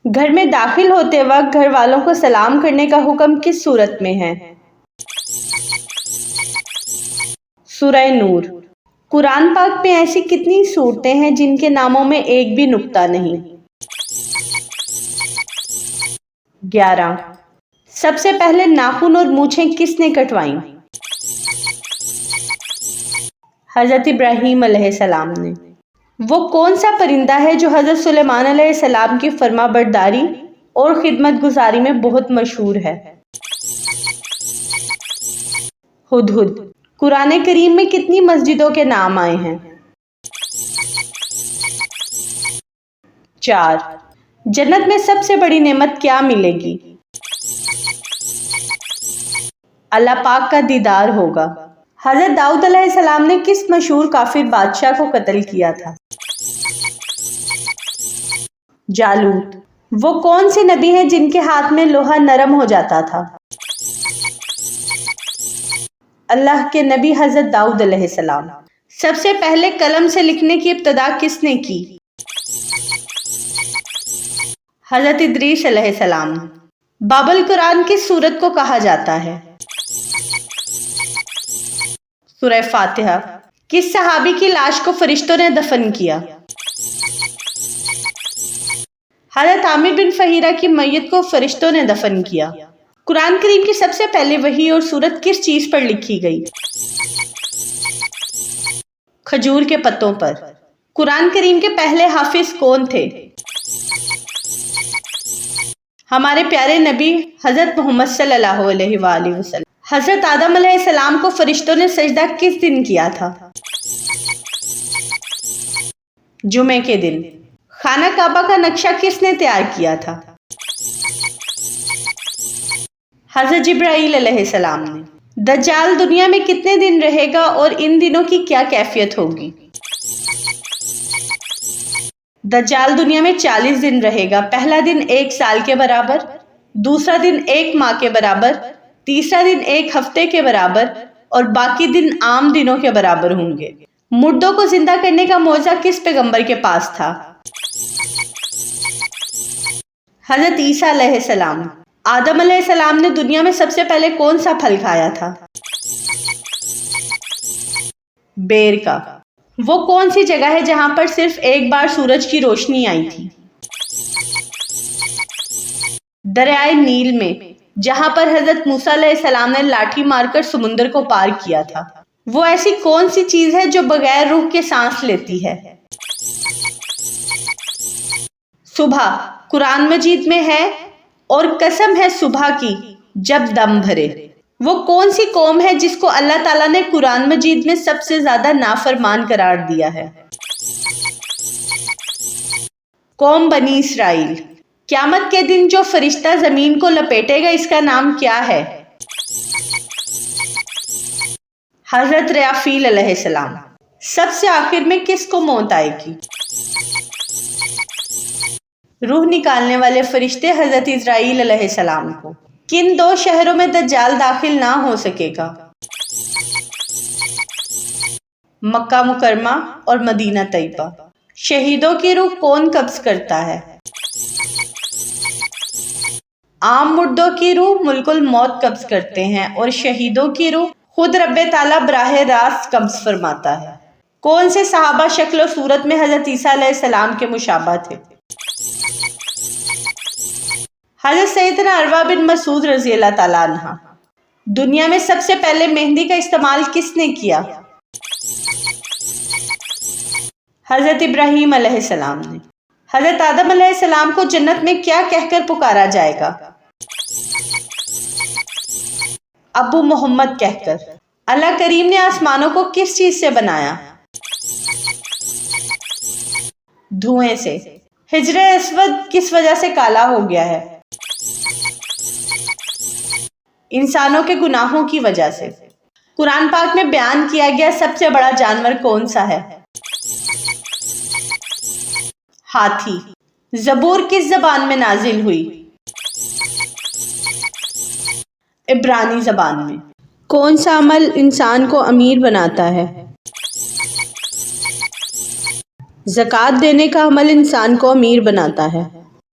گھر میں داخل ہوتے وقت گھر والوں کو سلام کرنے کا حکم کس سورت میں ہے؟ سورہ نور۔ قرآن پاک میں ایسی کتنی سورتیں ہیں جن کے ناموں میں ایک بھی نقطہ نہیں؟ 11۔ سب سے پہلے ناخن اور مونچھیں کس نے کٹوائیں؟ حضرت ابراہیم علیہ السلام نے۔ وہ کون سا پرندہ ہے جو حضرت سلیمان علیہ السلام کی فرما برداری اور خدمت گزاری میں بہت مشہور ہے؟ ہدہد۔ قرآن کریم میں کتنی مسجدوں کے نام آئے ہیں؟ 4۔ جنت میں سب سے بڑی نعمت کیا ملے گی؟ اللہ پاک کا دیدار ہوگا۔ حضرت داؤد علیہ السلام نے کس مشہور کافر بادشاہ کو قتل کیا تھا؟ جالوت۔ وہ کون سے نبی ہیں جن کے ہاتھ میں لوہا نرم ہو جاتا تھا؟ اللہ کے نبی حضرت داؤد علیہ السلام۔ سب سے پہلے قلم سے لکھنے کی ابتدا کس نے کی؟ حضرت ادریس علیہ السلام۔ باب القرآن کس سورت کو کہا جاتا ہے؟ سورہ فاتحہ۔ کس صحابی کی لاش کو فرشتوں نے دفن کیا؟ حضرت عامر بن فہیرہ کی میت کو فرشتوں نے دفن کیا۔ قرآن کریم کی سب سے پہلے وحی اور سورت کس چیز پر لکھی گئی؟ کھجور کے پتوں پر۔ قرآن کریم کے پہلے حافظ کون تھے؟ ہمارے پیارے نبی حضرت محمد صلی اللہ علیہ وآلہ وسلم۔ حضرت آدم علیہ السلام کو فرشتوں نے سجدہ کس دن کیا تھا؟ جمعے کے دن۔ خانہ کعبہ کا نقشہ کس نے تیار کیا تھا؟ حضرت جبرائیل علیہ السلام نے۔ دجال دنیا میں کتنے دن رہے گا اور ان دنوں کی کیا کیفیت ہوگی؟ دجال دنیا میں 40 دن رہے گا۔ پہلا دن 1 سال کے برابر، دوسرا دن 1 ماہ کے برابر، تیسرا دن 1 ہفتے کے برابر اور باقی دن عام دنوں کے برابر ہوں گے۔ مردوں کو زندہ کرنے کا معجزہ کس پیغمبر کے پاس تھا؟ حضرت عیسیٰ علیہ السلام۔ آدم علیہ السلام نے دنیا میں سب سے پہلے کون سا پھل کھایا تھا؟ بیر کا۔ وہ کون سی جگہ ہے جہاں پر صرف ایک بار سورج کی روشنی آئی تھی؟ دریائے نیل میں، جہاں پر حضرت موسیٰ علیہ السلام نے لاٹھی مار کر سمندر کو پار کیا تھا۔ وہ ایسی کون سی چیز ہے جو بغیر روح کے سانس لیتی ہے؟ صبح۔ قرآن مجید میں ہے اور قسم ہے صبح کی جب دم بھرے۔ وہ کون سی قوم ہے جس کو اللہ تعالیٰ نے قرآن مجید میں سب سے زیادہ نافرمان قرار دیا ہے؟ قوم بنی اسرائیل۔ قیامت کے دن جو فرشتہ زمین کو لپیٹے گا اس کا نام کیا ہے؟ حضرت رافیل علیہ السلام۔ سب سے آخر میں کس کو موت آئے گی؟ روح نکالنے والے فرشتے حضرت اسرائیل علیہ السلام کو۔ کن 2 شہروں میں دجال داخل نہ ہو سکے گا؟ مکہ مکرمہ اور مدینہ طیبہ۔ شہیدوں کی روح کون قبض کرتا ہے؟ عام مردوں کی روح ملک الموت قبض کرتے ہیں اور شہیدوں کی روح خود رب تعالیٰ براہ راست قبض فرماتا ہے۔ کون سے صحابہ شکل و صورت میں حضرت عیسیٰ علیہ السلام کے مشابہ تھے؟ حضرت سیدنا عروہ بن مسعود رضی اللہ تعالیٰ عنہ۔ دنیا میں سب سے پہلے مہندی کا استعمال کس نے کیا؟ حضرت ابراہیم علیہ السلام نے۔ حضرت آدم علیہ السلام کو جنت میں کیا کہہ کر پکارا جائے گا؟ ابو محمد کہہ کر۔ اللہ کریم نے آسمانوں کو کس چیز سے بنایا؟ دھوئیں سے۔ حجر اسود کس وجہ سے کالا ہو گیا ہے؟ انسانوں کے گناہوں کی وجہ سے۔ قرآن پاک میں بیان کیا گیا سب سے بڑا جانور کون سا ہے؟ ہاتھی۔ زبور کس زبان میں نازل ہوئی؟ عبرانی زبان میں۔ کون سا عمل انسان کو امیر بناتا ہے؟ زکوٰۃ دینے کا عمل انسان کو امیر بناتا ہے۔